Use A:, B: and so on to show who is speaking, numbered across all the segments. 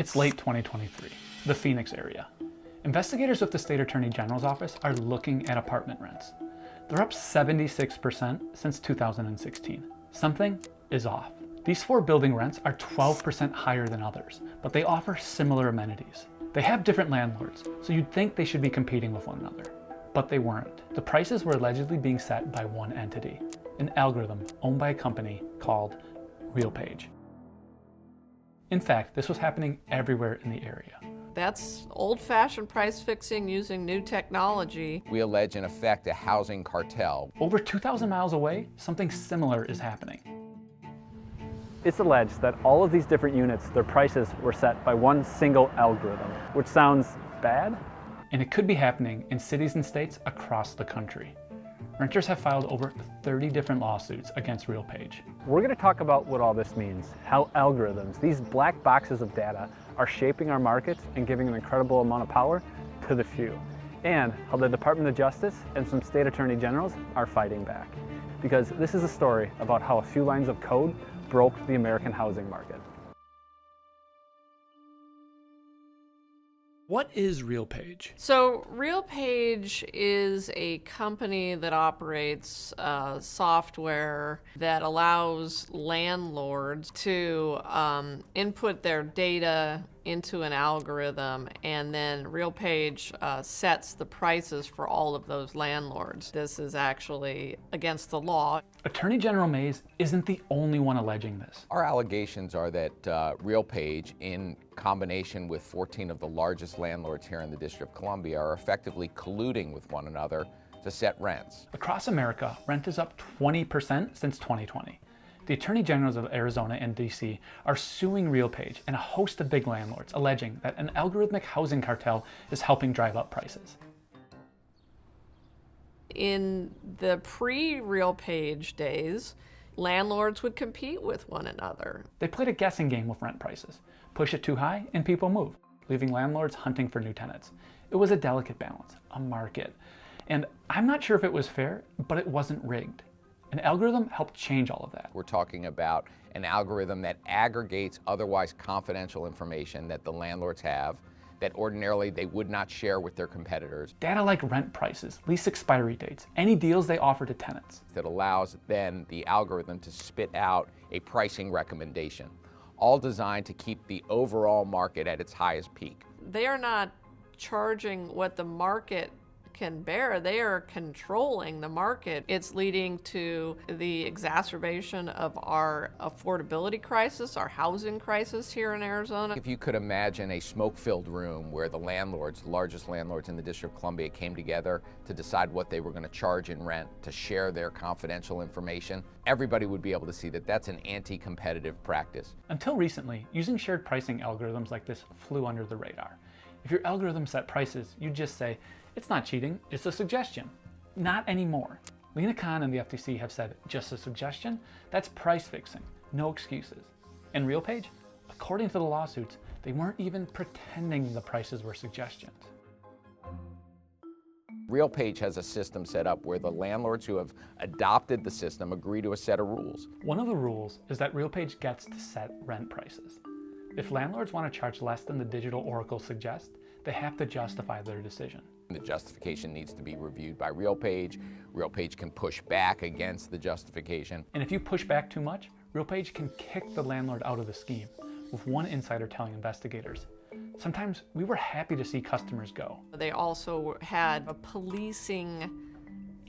A: It's late 2023, the Phoenix area. Investigators with the State Attorney General's office are looking at apartment rents. They're up 76% since 2016. Something is off. These 4 building rents are 12% higher than others, but they offer similar amenities. They have different landlords, so you'd think they should be competing with one another. But they weren't. The prices were allegedly being set by one entity, an algorithm owned by a company called RealPage. In fact, this was happening everywhere in the area.
B: That's old-fashioned price fixing using new technology.
C: We allege, in effect, a housing cartel.
A: Over 2,000 miles away, something similar is happening. It's alleged that all of these different units, their prices were set by one single algorithm, which sounds bad. And it could be happening in cities and states across the country. Renters have filed over 30 different lawsuits against RealPage. We're going to talk about what all this means, how algorithms, these black boxes of data, are shaping our markets and giving an incredible amount of power to the few, and how the Department of Justice and some state attorney generals are fighting back. Because this is a story about how a few lines of code broke the American housing market. What is RealPage?
B: So RealPage is a company that operates software that allows landlords to input their data into an algorithm, and then RealPage sets the prices for all of those landlords. This is actually against the law.
A: Attorney General Mays isn't the only one alleging this.
C: Our allegations are that RealPage, in combination with 14 of the largest landlords here in the District of Columbia, are effectively colluding with one another to set rents.
A: Across America, rent is up 20% since 2020. The Attorney Generals of Arizona and DC are suing RealPage and a host of big landlords, alleging that an algorithmic housing cartel is helping drive up prices.
B: In the pre-RealPage days, landlords would compete with one another.
A: They played a guessing game with rent prices. Push it too high and people move, leaving landlords hunting for new tenants. It was a delicate balance, a market. And I'm not sure if it was fair, but it wasn't rigged. An algorithm helped change all of that.
C: We're talking about an algorithm that aggregates otherwise confidential information that the landlords have that ordinarily they would not share with their competitors.
A: Data like rent prices, lease expiry dates, any deals they offer to tenants.
C: That allows then the algorithm to spit out a pricing recommendation, all designed to keep the overall market at its highest peak.
B: They are not charging what the market can bear. They are controlling the market. It's leading to the exacerbation of our affordability crisis, our housing crisis here in Arizona.
C: If you could imagine a smoke-filled room where the landlords, the largest landlords in the District of Columbia, came together to decide what they were going to charge in rent, to share their confidential information, everybody would be able to see that that's an anti-competitive practice.
A: Until recently, using shared pricing algorithms like this flew under the radar. If your algorithm set prices, you'd just say, it's not cheating, it's a suggestion. Not anymore. Lena Khan and the FTC have said, just a suggestion? That's price fixing, no excuses. And RealPage, according to the lawsuits, they weren't even pretending the prices were suggestions.
C: RealPage has a system set up where the landlords who have adopted the system agree to a set of rules.
A: One of the rules is that RealPage gets to set rent prices. If landlords want to charge less than the digital oracle suggests, they have to justify their decision.
C: The justification needs to be reviewed by RealPage. RealPage can push back against the justification.
A: And if you push back too much, RealPage can kick the landlord out of the scheme, with one insider telling investigators, sometimes we were happy to see customers go.
B: They also had a policing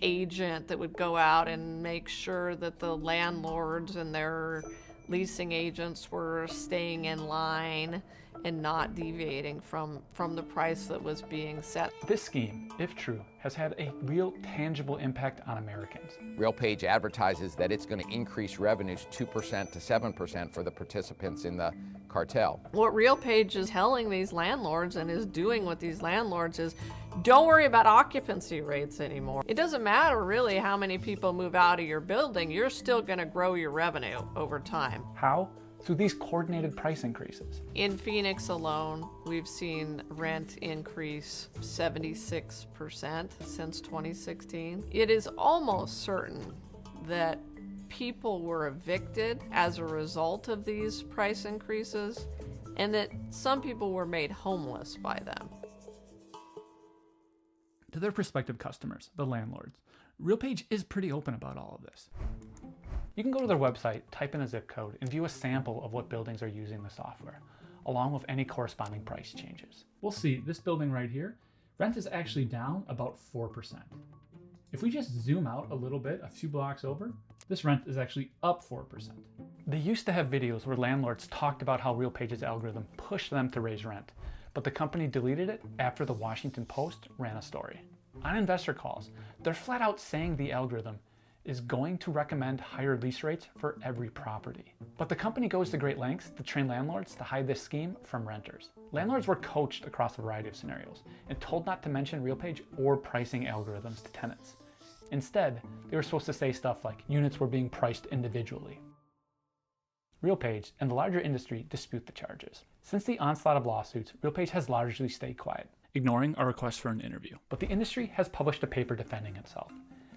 B: agent that would go out and make sure that the landlords and their leasing agents were staying in line and not deviating from the price that was being set.
A: This scheme, if true, has had a real tangible impact on Americans.
C: RealPage advertises that it's going to increase revenues 2% to 7% for the participants in the cartel.
B: What RealPage is telling these landlords and is doing with these landlords is, don't worry about occupancy rates anymore. It doesn't matter really how many people move out of your building, you're still going to grow your revenue over time.
A: How? Through these coordinated price increases.
B: In Phoenix alone, we've seen rent increase 76% since 2016. It is almost certain that people were evicted as a result of these price increases, and that some people were made homeless by them.
A: To their prospective customers, the landlords, RealPage is pretty open about all of this. You can go to their website, type in a zip code, and view a sample of what buildings are using the software, along with any corresponding price changes. We'll see, this building right here, rent is actually down about 4%. If we just zoom out a little bit, a few blocks over, this rent is actually up 4%. They used to have videos where landlords talked about how RealPage's algorithm pushed them to raise rent, but the company deleted it after the Washington Post ran a story. On investor calls, they're flat out saying the algorithm is going to recommend higher lease rates for every property. But the company goes to great lengths to train landlords to hide this scheme from renters. Landlords were coached across a variety of scenarios and told not to mention RealPage or pricing algorithms to tenants. Instead, they were supposed to say stuff like units were being priced individually. RealPage and the larger industry dispute the charges. Since the onslaught of lawsuits, RealPage has largely stayed quiet, ignoring our request for an interview. But the industry has published a paper defending itself.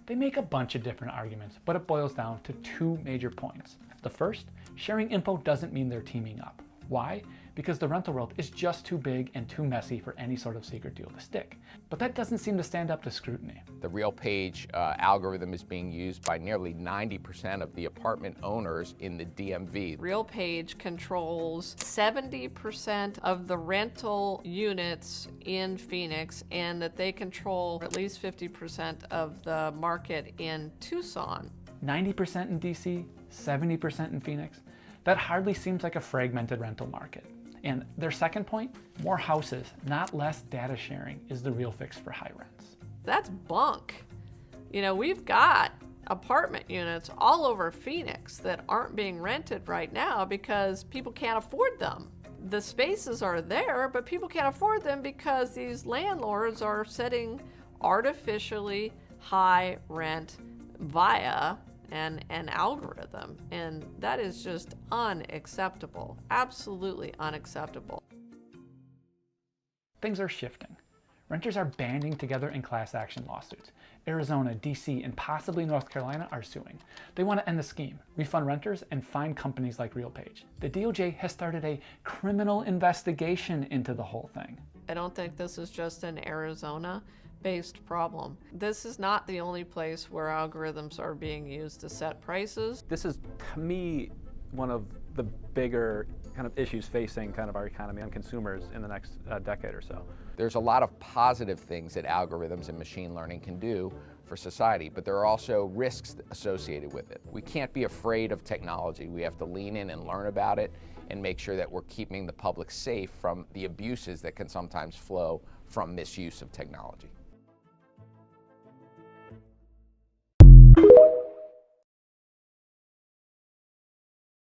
A: They make a bunch of different arguments, but it boils down to two major points. The first, sharing info doesn't mean they're teaming up. Why? Because the rental world is just too big and too messy for any sort of secret deal to stick. But that doesn't seem to stand up to scrutiny.
C: The RealPage algorithm is being used by nearly 90% of the apartment owners in the DMV.
B: RealPage controls 70% of the rental units in Phoenix, and that they control at least 50% of the market in Tucson.
A: 90% in DC, 70% in Phoenix. That hardly seems like a fragmented rental market. And their second point, more houses, not less data sharing, is the real fix for high rents.
B: That's bunk. You know, we've got apartment units all over Phoenix that aren't being rented right now because people can't afford them. The spaces are there, but people can't afford them because these landlords are setting artificially high rent via an algorithm, and that is just unacceptable, absolutely unacceptable.
A: Things are shifting. Renters are banding together in class action lawsuits. Arizona, DC, and possibly North Carolina are suing. They want to end the scheme, refund renters, and fine companies like RealPage. The DOJ has started a criminal investigation into the whole thing.
B: I don't think this is just an Arizona-based problem. This is not the only place where algorithms are being used to set prices.
D: This is, to me, one of the bigger kind of issues facing kind of our economy and consumers in the next decade or so.
C: There's a lot of positive things that algorithms and machine learning can do for society, but there are also risks associated with it. We can't be afraid of technology. We have to lean in and learn about it and make sure that we're keeping the public safe from the abuses that can sometimes flow from misuse of technology.